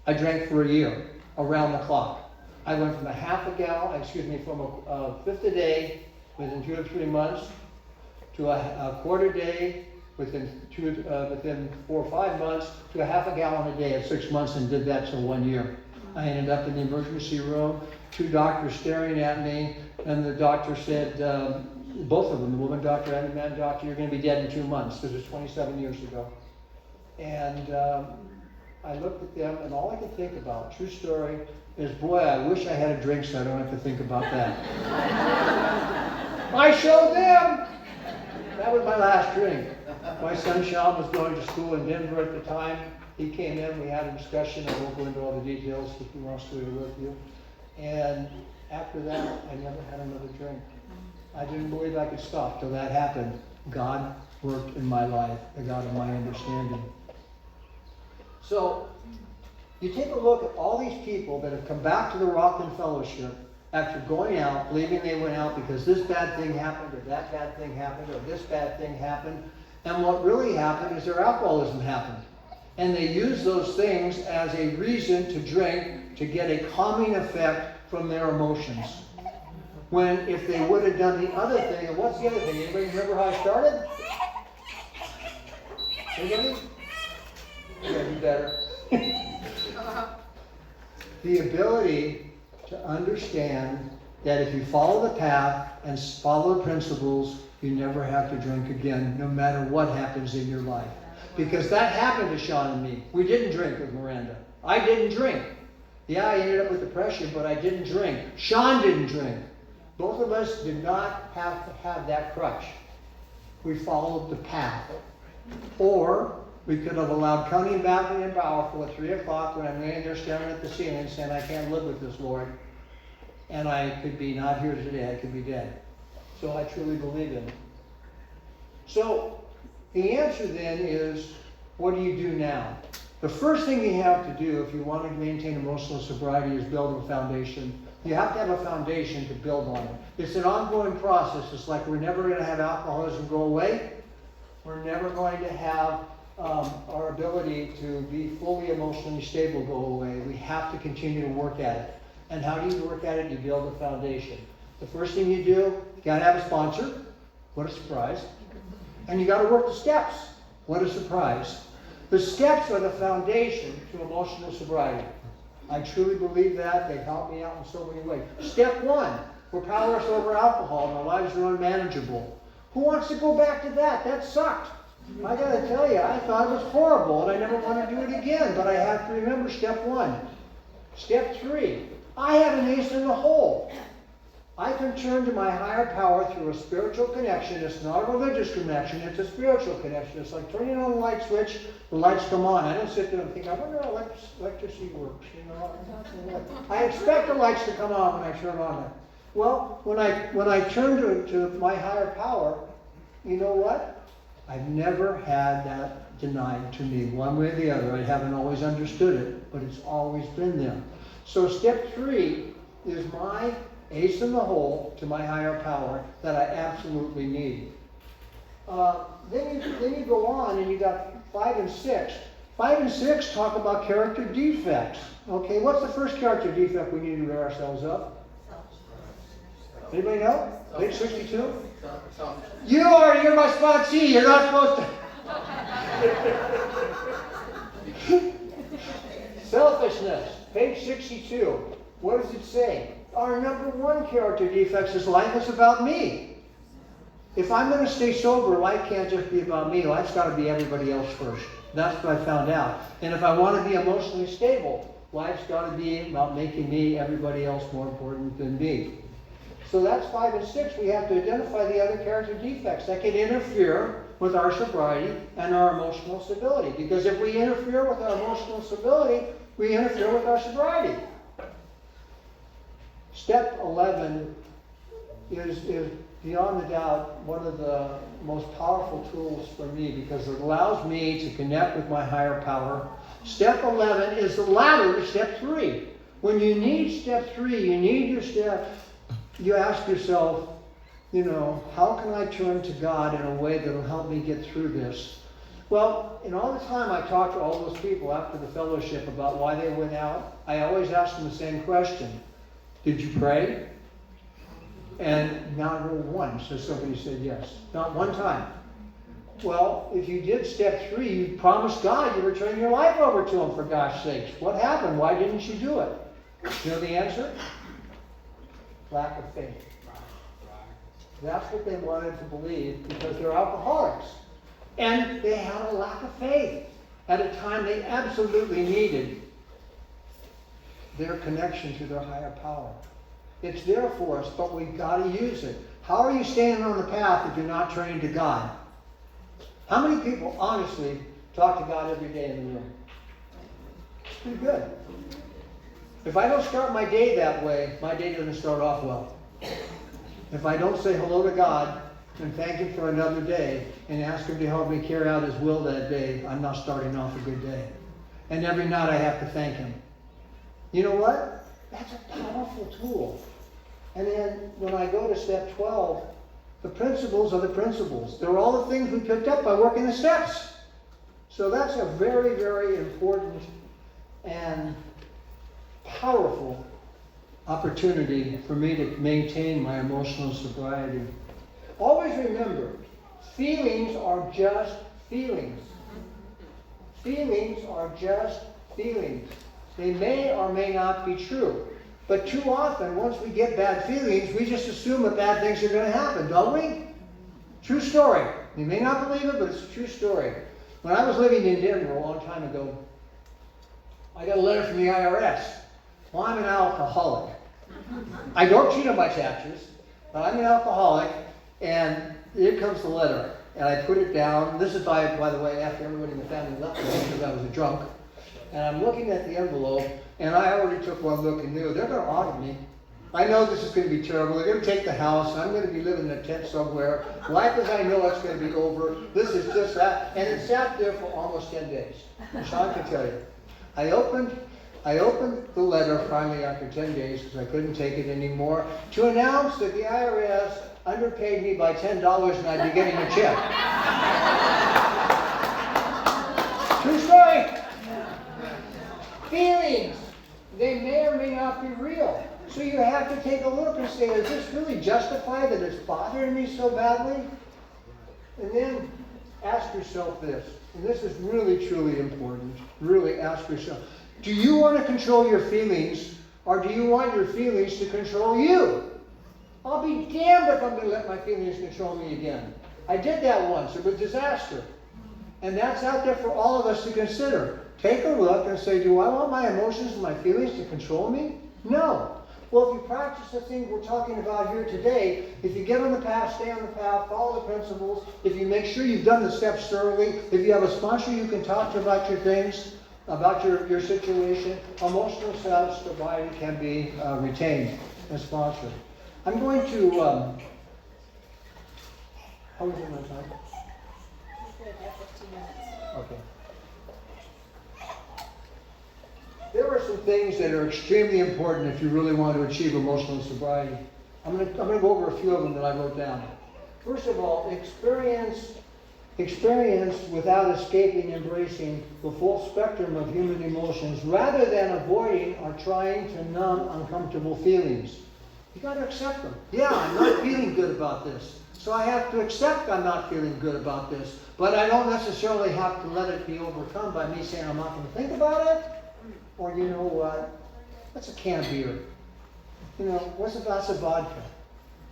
I drank for a year, around the clock. I went from from a fifth a day within 2 or 3 months, to a quarter day within 4 or 5 months, to a half a gallon a day at 6 months, and did that till 1 year. I ended up in the emergency room, 2 doctors staring at me, and the doctor said, both of them, the woman doctor and the man doctor, you're going to be dead in 2 months. This was 27 years ago. And I looked at them, and all I could think about, true story, is, boy, I wish I had a drink so I don't have to think about that. I showed them! That was my last drink. My son Sean was going to school in Denver at the time. He came in, we had a discussion. I won't go into all the details if he wants to with you. And after that, I never had another drink. I didn't believe I could stop till that happened. God worked in my life, the God of my understanding. So, you take a look at all these people that have come back to the Rockland Fellowship after going out, believing they went out because this bad thing happened, or that bad thing happened, or this bad thing happened. And what really happened is their alcoholism happened. And they use those things as a reason to drink to get a calming effect from their emotions. When if they would have done the other thing, and what's the other thing? Anybody remember how I started? Anybody? Yeah, you better. The ability to understand that if you follow the path and follow the principles, you never have to drink again, no matter what happens in your life. Because that happened to Sean and me. We didn't drink with Miranda. I didn't drink. Yeah, I ended up with depression, but I didn't drink. Sean didn't drink. Both of us did not have to have that crutch. We followed the path. Or we could have allowed cunning, babbling, and powerful at 3 o'clock when I'm laying there staring at the ceiling saying, I can't live with this, Lord. And I could be not here today, I could be dead. So I truly believe in it. So the answer then is, what do you do now? The first thing you have to do if you want to maintain emotional sobriety is build a foundation. You have to have a foundation to build on it. It's an ongoing process. It's like we're never going to have alcoholism go away. We're never going to have our ability to be fully emotionally stable go away. We have to continue to work at it. And how do you work at it? You build a foundation. The first thing you do, you got to have a sponsor. What a surprise. And you got to work the steps. What a surprise. The steps are the foundation to emotional sobriety. I truly believe that. They help me out in so many ways. Step 1, we're powerless over alcohol and our lives are unmanageable. Who wants to go back to that? That sucked. I got to tell you, I thought it was horrible and I never want to do it again. But I have to remember step 1. Step 3, I have an ace in the hole. I can turn to my higher power through a spiritual connection. It's not a religious connection, it's a spiritual connection. It's like turning on a light switch, the lights come on. I don't sit there and think, I wonder how electricity works. I expect the lights to come on when I turn on. Well, when I turn to my higher power, you know what? I've never had that denied to me, one way or the other. I haven't always understood it, but it's always been there. So step 3 is my ace in the hole to my higher power that I absolutely need. Then you go on and you got 5 and 6. 5 and 6 talk about character defects. Okay, what's the first character defect we need to wear ourselves up? Anybody know? Page 62? You're my sponsee. You're not supposed to. Selfishness. Page 62. What does it say? Our number 1 character defect is life is about me. If I'm going to stay sober, life can't just be about me. Life's got to be everybody else first. That's what I found out. And if I want to be emotionally stable, life's got to be about making me, everybody else more important than me. So that's 5 and 6. We have to identify the other character defects that can interfere with our sobriety and our emotional stability. Because if we interfere with our emotional stability, we interfere with our sobriety. Step 11 is beyond a doubt one of the most powerful tools for me because it allows me to connect with my higher power. Step 11 is the ladder to step 3. When you need step 3, you need your step, you ask yourself, how can I turn to God in a way that will help me get through this? Well, in all the time I talked to all those people after the fellowship about why they went out, I always asked them the same question. Did you pray? And not once has somebody said yes. Not one time. Well, if you did step 3, you promised God you were turning your life over to Him, for gosh sakes. What happened? Why didn't you do it? You know the answer? Lack of faith. That's what they wanted to believe because they're alcoholics. And they had a lack of faith at a time they absolutely needed their connection to their higher power. It's there for us, but we've got to use it. How are you staying on the path if you're not turning to God? How many people, honestly, talk to God every day in the room? It's pretty good. If I don't start my day that way, my day doesn't start off well. If I don't say hello to God and thank Him for another day and ask Him to help me carry out His will that day, I'm not starting off a good day. And every night I have to thank Him. You know what? That's a powerful tool. And then when I go to step 12, the principles are the principles. They're all the things we picked up by working the steps. So that's a very, very important and powerful opportunity for me to maintain my emotional sobriety. Always remember, feelings are just feelings. Feelings are just feelings. They may or may not be true. But too often, once we get bad feelings, we just assume that bad things are going to happen, don't we? True story. You may not believe it, but it's a true story. When I was living in Denver a long time ago, I got a letter from the IRS. Well, I'm an alcoholic. I don't cheat on my taxes, but I'm an alcoholic, and here comes the letter. And I put it down. This is, by the way, after everybody in the family left me because I was a drunk. And I'm looking at the envelope, and I already took one look and knew they're going to audit me. I know this is going to be terrible. They're going to take the house. I'm going to be living in a tent somewhere. Life as I know it's going to be over. This is just that. And it sat there for almost 10 days. Sean can tell you. I opened the letter finally after 10 days because I couldn't take it anymore to announce that the IRS underpaid me by $10 and I'd be getting a check. True story. Feelings, they may or may not be real. So you have to take a look and say, is this really justified that it's bothering me so badly? And then ask yourself this, and this is really truly important. Really ask yourself, do you want to control your feelings, or do you want your feelings to control you? I'll be damned if I'm going to let my feelings control me again. I did that once. It was a disaster. And that's out there for all of us to consider. Take a look and say, do I want my emotions and my feelings to control me? No. Well, if you practice the things we're talking about here today, if you get on the path, stay on the path, follow the principles, if you make sure you've done the steps thoroughly, if you have a sponsor you can talk to about your things, about your situation, emotional sobriety can be retained and sponsored. I'm going to, how is it my time? Okay. There are some things that are extremely important if you really want to achieve emotional sobriety. I'm going to go over a few of them that I wrote down. First of all, experience without escaping, embracing the full spectrum of human emotions rather than avoiding or trying to numb uncomfortable feelings. You got to accept them. Yeah, I'm not feeling good about this. So I have to accept I'm not feeling good about this. But I don't necessarily have to let it be overcome by me saying I'm not going to think about it. Or you know what? That's a can of beer. You know, what's a glass of vodka?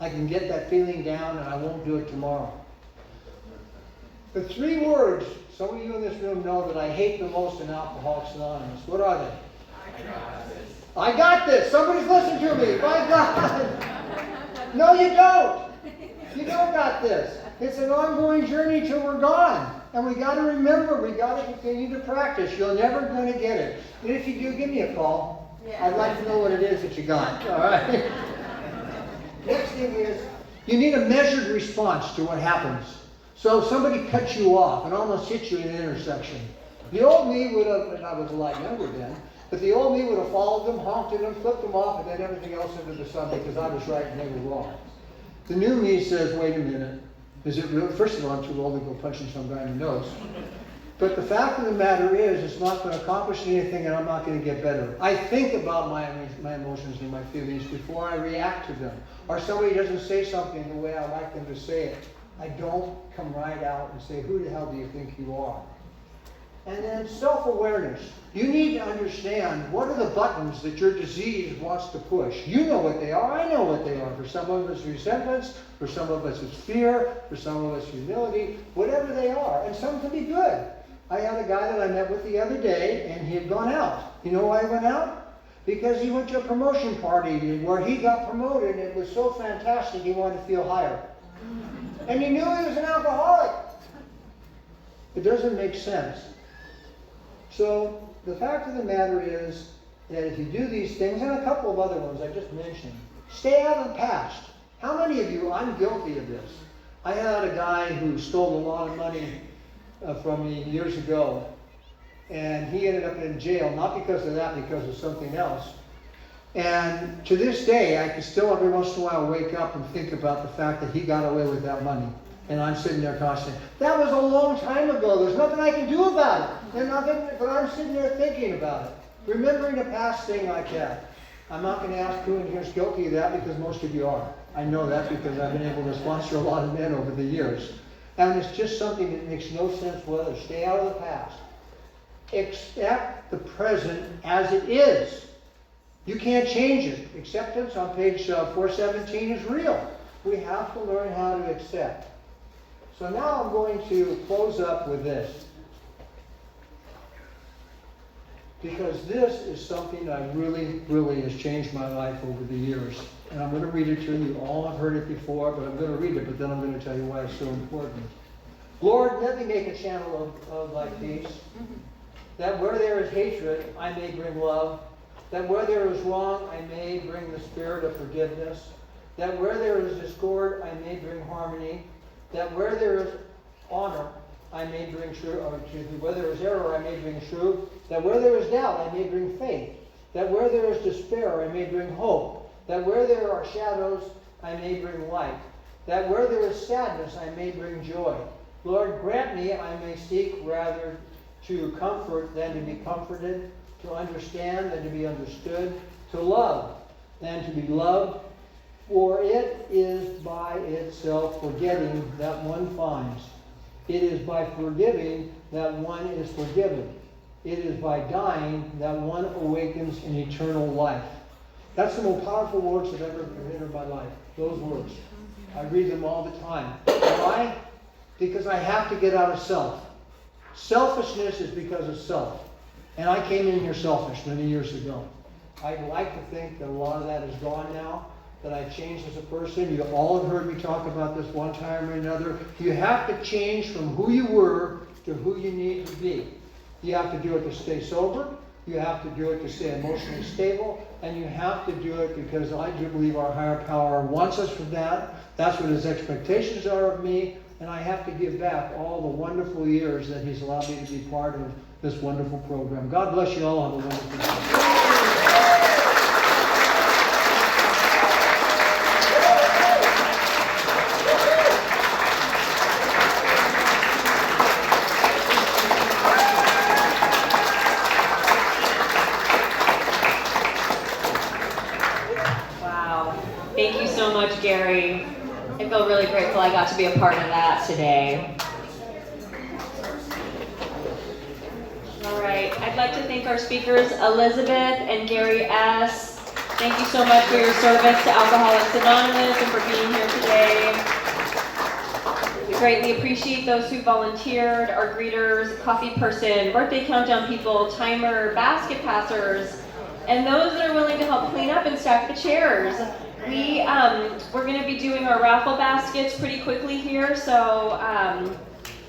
I can get that feeling down and I won't do it tomorrow. The 3 words some of you in this room know that I hate the most in Alcoholics Anonymous. What are they? I got this. Somebody's listening to me. My God. No, you don't. You don't got this. It's an ongoing journey till we're gone. And we got to remember, we got to continue to practice. You're never going to get it. And if you do, give me a call. I'd like to know what it is that you got. All right. Next thing is, you need a measured response to what happens. So if somebody cuts you off and almost hits you in an intersection, the old me would have, and I was a lot younger then, but the old me would have followed them, honked at them, flipped them off, and then everything else into the sun because I was right and they were wrong. The new me says, wait a minute. Is it real? First of all, I'm too old to go punching some guy in the nose. But the fact of the matter is, it's not going to accomplish anything and I'm not going to get better. I think about my emotions and my feelings before I react to them. Or somebody doesn't say something the way I like them to say it. I don't come right out and say, who the hell do you think you are? And then self-awareness. You need to understand what are the buttons that your disease wants to push. You know what they are. I know what they are. For some of us, resentments. For some of us, it's fear. For some of us, humility. Whatever they are. And some can be good. I had a guy that I met with the other day, and he had gone out. You know why he went out? Because he went to a promotion party where he got promoted, and it was so fantastic he wanted to feel higher. And he knew he was an alcoholic. It doesn't make sense. So the fact of the matter is that if you do these things, and a couple of other ones I just mentioned, stay out of the past. How many of you, I'm guilty of this. I had a guy who stole a lot of money from me years ago, and he ended up in jail, not because of that, because of something else. And to this day, I can still every once in a while wake up and think about the fact that he got away with that money. And I'm sitting there constantly, that was a long time ago. There's nothing I can do about it. There's nothing, but I'm sitting there thinking about it. Remembering a past thing like that. I'm not going to ask who in here is guilty of that because most of you are. I know that because I've been able to sponsor a lot of men over the years. And it's just something that makes no sense whether. Stay out of the past. Accept the present as it is. You can't change it. Acceptance on page 417 is real. We have to learn how to accept. So now I'm going to close up with this. Because this is something that really, really has changed my life over the years. And I'm going to read it to you. All have heard it before, but I'm going to read it, but then I'm going to tell you why it's so important. Lord, let me make a channel of thy peace, that where there is hatred, I may bring love, that where there is wrong, I may bring the spirit of forgiveness, that where there is discord, I may bring harmony, that where there is honor, I may bring truth, or excuse me, where there is error, I may bring truth, that where there is doubt, I may bring faith, that where there is despair, I may bring hope, that where there are shadows, I may bring light, that where there is sadness, I may bring joy. Lord, grant me I may seek rather to comfort than to be comforted, to understand than to be understood, to love than to be loved, for it is by itself forgetting that one finds. It is by forgiving that one is forgiven. It is by dying that one awakens in eternal life. That's the most powerful words that ever entered my life. Those words. I read them all the time. Why? Because I have to get out of self. Selfishness is because of self. And I came in here selfish many years ago. I'd like to think that a lot of that is gone now, that I've changed as a person. You all have heard me talk about this one time or another. You have to change from who you were to who you need to be. You have to do it to stay sober. You have to do it to stay emotionally stable. And you have to do it because I do believe our higher power wants us for that. That's what his expectations are of me. And I have to give back all the wonderful years that he's allowed me to be part of this wonderful program. God bless you all. Have a wonderful day. Thank you so much, Gary. I feel really grateful I got to be a part of that today. All right, I'd like to thank our speakers, Elizabeth and Gary S. Thank you so much for your service to Alcoholics Anonymous and for being here today. We greatly appreciate those who volunteered, our greeters, coffee person, birthday countdown people, timer, basket passers, and those that are willing to help clean up and stack the chairs. We're going to be doing our raffle baskets pretty quickly here, so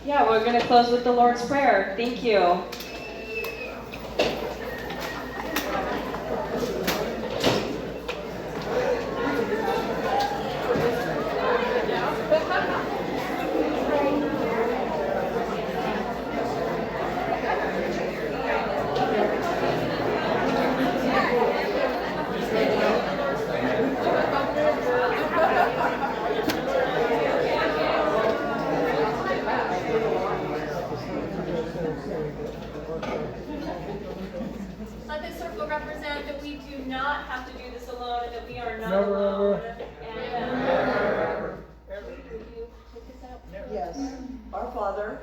yeah, we're going to close with the Lord's Prayer. Thank you. Let the circle represent that we do not have to do this alone and that we are not alone. And, will you take us out? Yes. Our Father,